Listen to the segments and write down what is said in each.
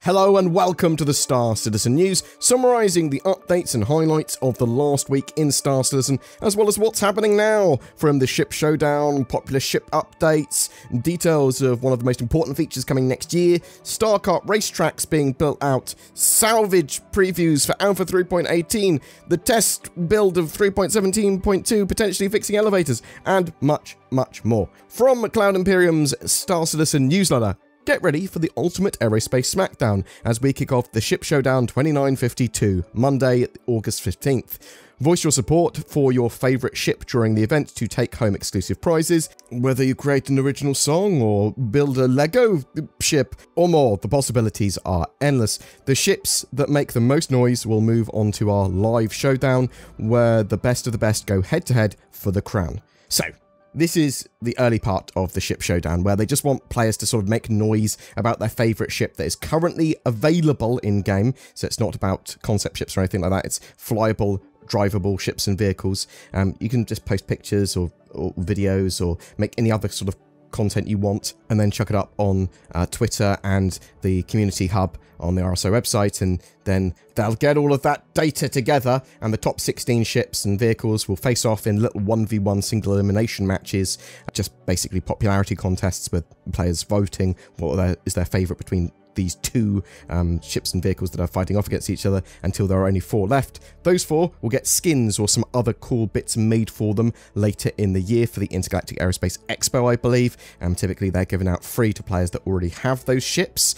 Hello and welcome to the Star Citizen News, summarising the updates and highlights of the last week in Star Citizen, as well as what's happening now, from the ship Showdown, popular ship updates, details of one of the most important features coming next year, StarCart racetracks being built out, salvage previews for Alpha 3.18, the test build of 3.17.2 potentially fixing elevators, and much, much more. From Cloud Imperium's Star Citizen newsletter, get ready for the ultimate aerospace smackdown as we kick off the Ship Showdown 2952, Monday, August 15th. Voice your support for your favourite ship during the event to take home exclusive prizes. Whether you create an original song or build a Lego ship or more, the possibilities are endless. The ships that make the most noise will move on to our live showdown, where the best of the best go head to head for the crown. So, this is the early part of the ship showdown, where they just want players to sort of make noise about their favourite ship that is currently available in-game. So it's not about concept ships or anything like that. It's flyable, drivable ships and vehicles. You can just post pictures or videos or make any other sort of content you want and then chuck it up on Twitter and the community hub on the RSO website, and then they'll get all of that data together, and the top 16 ships and vehicles will face off in little 1v1 single elimination matches, just basically popularity contests with players voting what is their favourite between these two ships and vehicles that are fighting off against each other until there are only 4 left. Those 4 will get skins or some other cool bits made for them later in the year for the Intergalactic Aerospace Expo, I believe. Typically they're given out free to players that already have those ships,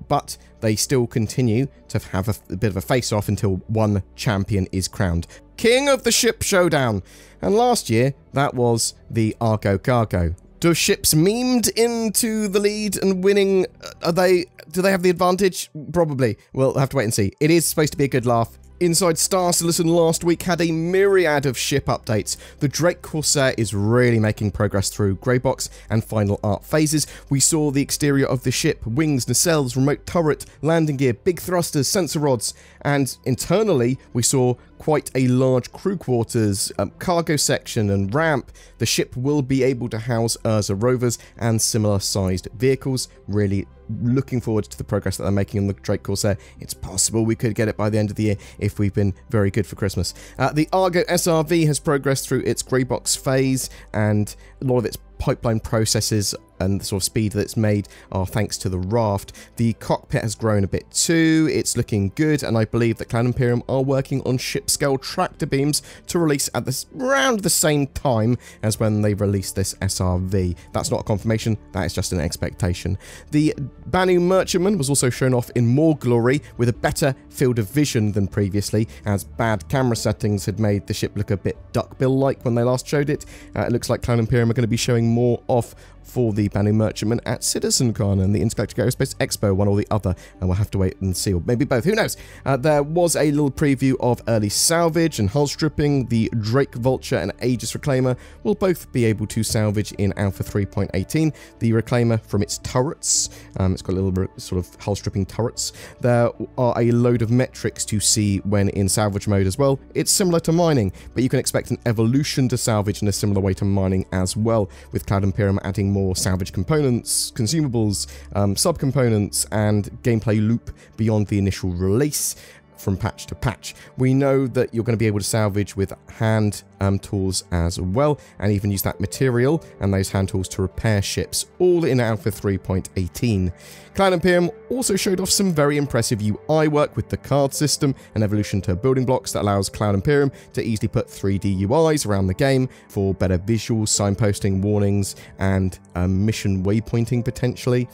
but they still continue to have a bit of a face-off until one champion is crowned King of the Ship Showdown. And last year, that was the Argo Cargo. Do ships memed into the lead and winning? Do they have the advantage? Probably. We'll have to wait and see. It is supposed to be a good laugh. Inside Star Citizen last week had a myriad of ship updates. The Drake Corsair is really making progress through Greybox and final art phases. We saw the exterior of the ship, wings, nacelles, remote turret, landing gear, big thrusters, sensor rods, and internally we saw quite a large crew quarters, cargo section and ramp. The ship will be able to house Ursa rovers and similar sized vehicles. Really looking forward to the progress that they're making on the Drake Corsair. It's possible we could get it by the end of the year if we've been very good for Christmas. The Argo SRV has progressed through its Greybox phase, and a lot of its pipeline processes and the sort of speed that it's made are thanks to the raft. The cockpit has grown a bit too, it's looking good, and I believe that Cloud Imperium are working on ship-scale tractor beams to release at around the same time as when they released this SRV. That's not a confirmation, that is just an expectation. The Banu Merchantman was also shown off in more glory, with a better field of vision than previously, as bad camera settings had made the ship look a bit duckbill-like when they last showed it. It looks like Cloud Imperium are going to be showing more off for the Banu Merchantman at CitizenCon and the Intergalactic Aerospace Expo, one or the other, and we'll have to wait and see, or maybe both, who knows. There was a little preview of early salvage and hull stripping. The Drake Vulture and Aegis Reclaimer will both be able to salvage in Alpha 3.18. The Reclaimer from its turrets, it's got a little bit sort of hull stripping turrets. There are a load of metrics to see when in salvage mode as well. It's similar to mining, but you can expect an evolution to salvage in a similar way to mining as well, with Cloud Imperium adding more salvage components, consumables, subcomponents, and gameplay loop beyond the initial release from patch to patch. We know that you're going to be able to salvage with hand tools as well, and even use that material and those hand tools to repair ships, all in Alpha 3.18. Cloud Imperium also showed off some very impressive UI work with the card system, an evolution to building blocks that allows Cloud Imperium to easily put 3D UIs around the game for better visuals, signposting, warnings, and mission waypointing potentially.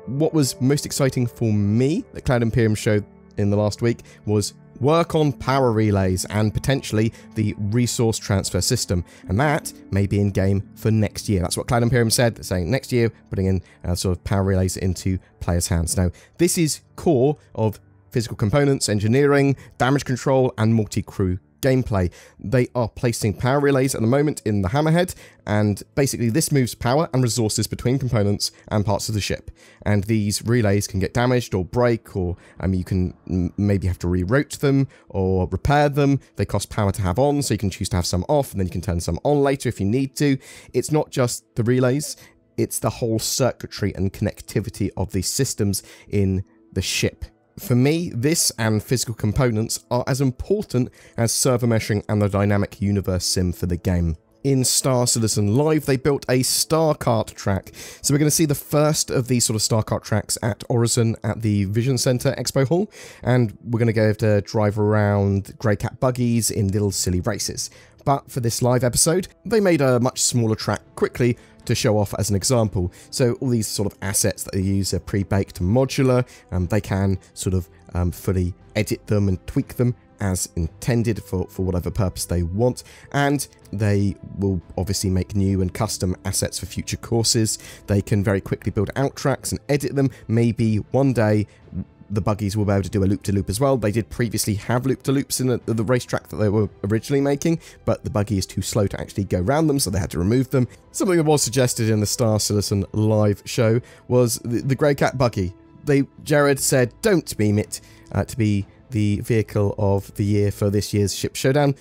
What was most exciting for me that Cloud Imperium showed in the last week was work on power relays and potentially the resource transfer system, and that may be in game for next year. That's what Cloud Imperium said. They're saying next year, putting in sort of power relays into players' hands. Now, this is core of physical components, engineering, damage control, and multi-crew gameplay. They are placing power relays at the moment in the Hammerhead, and basically this moves power and resources between components and parts of the ship. And these relays can get damaged or break, or you can maybe have to reroute them or repair them. They cost power to have on, so you can choose to have some off, and then you can turn some on later if you need to. It's not just the relays, it's the whole circuitry and connectivity of these systems in the ship For me, this and physical components are as important as server meshing and the dynamic universe sim for the game. In Star Citizen Live, they built a Star Kart track. So we're going to see the first of these sort of Star Kart tracks at Horizon at the Vision Center Expo Hall. And we're going to go to drive around Grey Cat buggies in little silly races. But for this live episode, they made a much smaller track quickly to show off as an example. So all these sort of assets that they use are pre-baked and modular. They can sort of fully edit them and tweak them as intended for whatever purpose they want, and they will obviously make new and custom assets for future courses. They can very quickly build out tracks and edit them. Maybe one day the buggies will be able to do a loop-to-loop as well. They did previously have loop-to-loops in the racetrack that they were originally making, but the buggy is too slow to actually go around them, so they had to remove them. Something that was suggested in the Star Citizen Live show was the Grey Cat buggy. Jared said, don't beam it to be the vehicle of the year for this year's Ship Showdown.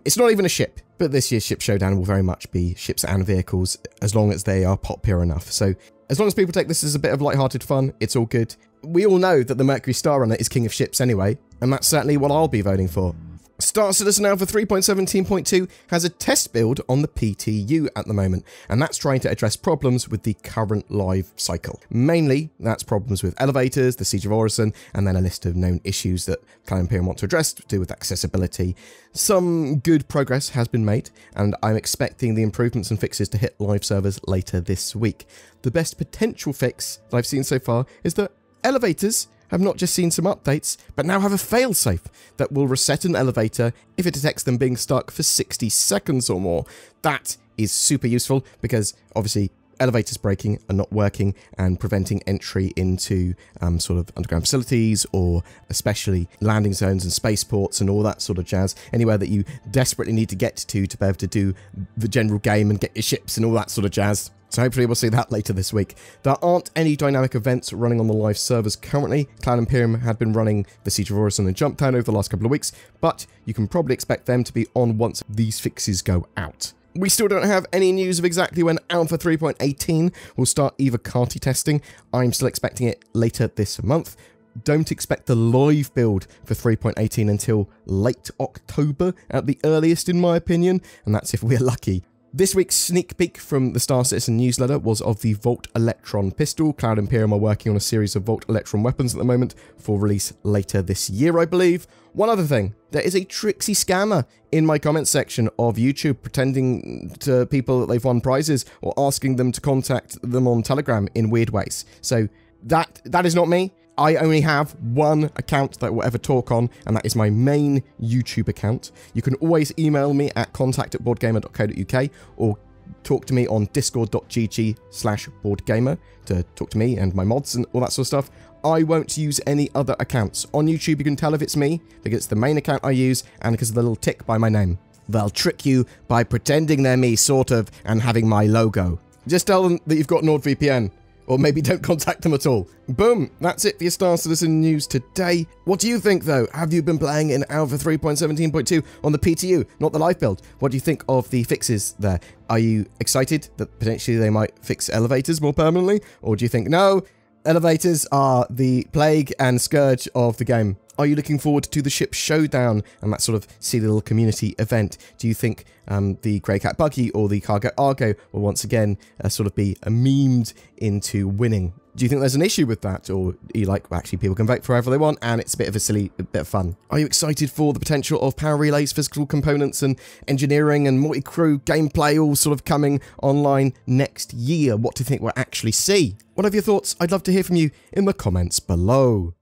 It's not even a ship, but this year's Ship Showdown will very much be ships and vehicles, as long as they are popular enough. So as long as people take this as a bit of light-hearted fun, it's all good. We all know that the Mercury Star Runner is king of ships anyway, and that's certainly what I'll be voting for. Star Citizen Alpha 3.17.2 has a test build on the PTU at the moment, and that's trying to address problems with the current live cycle. Mainly, that's problems with elevators, the Siege of Horizon, and then a list of known issues that Cloud Imperium want to address to do with accessibility. Some good progress has been made, and I'm expecting the improvements and fixes to hit live servers later this week. The best potential fix that I've seen so far is that elevators have not just seen some updates, but now have a failsafe that will reset an elevator if it detects them being stuck for 60 seconds or more. That is super useful because obviously elevators breaking and not working and preventing entry into sort of underground facilities, or especially landing zones and spaceports and all that sort of jazz. Anywhere that you desperately need to get to be able to do the general game and get your ships and all that sort of jazz. So hopefully we'll see that later this week. There aren't any dynamic events running on the live servers currently. Cloud Imperium had been running the Siege of Horizon and Jumptown over the last couple of weeks, but you can probably expect them to be on once these fixes go out. We still don't have any news of exactly when Alpha 3.18 will start EVA Carty testing. I'm still expecting it later this month. Don't expect the live build for 3.18 until late October at the earliest, in my opinion, and that's if we're lucky. This week's sneak peek from the Star Citizen newsletter was of the Volt Electron pistol. Cloud Imperium are working on a series of Volt Electron weapons at the moment for release later this year, I believe. One other thing, there is a tricksy scammer in my comments section of YouTube pretending to people that they've won prizes or asking them to contact them on Telegram in weird ways. So that is not me. I only have one account that will ever talk on, and that is my main YouTube account. You can always email me at contact@boredgamer.co.uk or talk to me on discord.gg/boredgamer to talk to me and my mods and all that sort of stuff. I won't use any other accounts. On YouTube, you can tell if it's me, because it's the main account I use, and because of the little tick by my name. They'll trick you by pretending they're me, sort of, and having my logo. Just tell them that you've got NordVPN. Or maybe don't contact them at all. Boom! That's it for your Star Citizen news today. What do you think, though? Have you been playing in Alpha 3.17.2 on the PTU, not the live build? What do you think of the fixes there? Are you excited that potentially they might fix elevators more permanently? Or do you think, no, elevators are the plague and scourge of the game? Are you looking forward to the Ship Showdown and that sort of silly little community event? Do you think the Grey Cat buggy or the cargo Argo will once again sort of be memed into winning? Do you think there's an issue with that? Or are you like, well, actually, people can vote for whoever they want and it's a bit of a silly bit of fun? Are you excited for the potential of power relays, physical components and engineering and multi-crew gameplay all sort of coming online next year? What do you think we'll actually see? What are your thoughts? I'd love to hear from you in the comments below.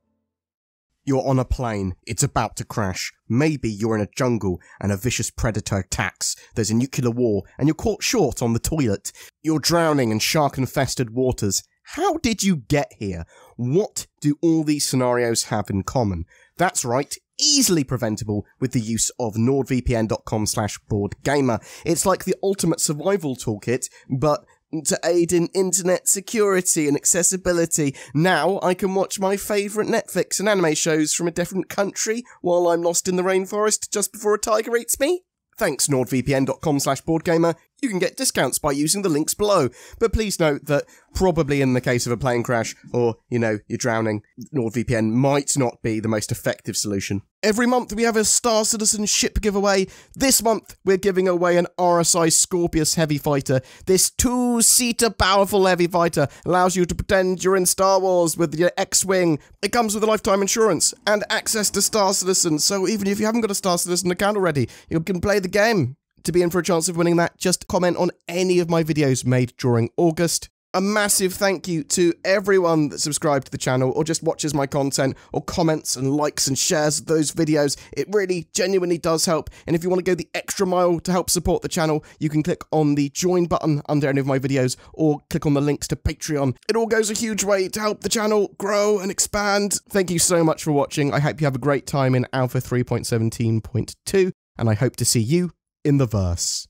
You're on a plane, it's about to crash. Maybe you're in a jungle and a vicious predator attacks. There's a nuclear war and you're caught short on the toilet. You're drowning in shark-infested waters. How did you get here? What do all these scenarios have in common? That's right, easily preventable with the use of nordvpn.com/boredgamer. It's like the ultimate survival toolkit, but to aid in internet security and accessibility. Now I can watch my favourite Netflix and anime shows from a different country while I'm lost in the rainforest just before a tiger eats me. Thanks, nordvpn.com/boredgamer. you can get discounts by using the links below. But please note that probably in the case of a plane crash or, you're drowning, NordVPN might not be the most effective solution. Every month we have a Star Citizen ship giveaway. This month we're giving away an RSI Scorpius heavy fighter. This 2-seater powerful heavy fighter allows you to pretend you're in Star Wars with your X-Wing. It comes with a lifetime insurance and access to Star Citizen, so even if you haven't got a Star Citizen account already, you can play the game. To be in for a chance of winning that, just comment on any of my videos made during August. A massive thank you to everyone that subscribed to the channel or just watches my content or comments and likes and shares those videos. It really genuinely does help. And if you want to go the extra mile to help support the channel, you can click on the join button under any of my videos or click on the links to Patreon. It all goes a huge way to help the channel grow and expand. Thank you so much for watching. I hope you have a great time in Alpha 3.17.2 and I hope to see you in the verse.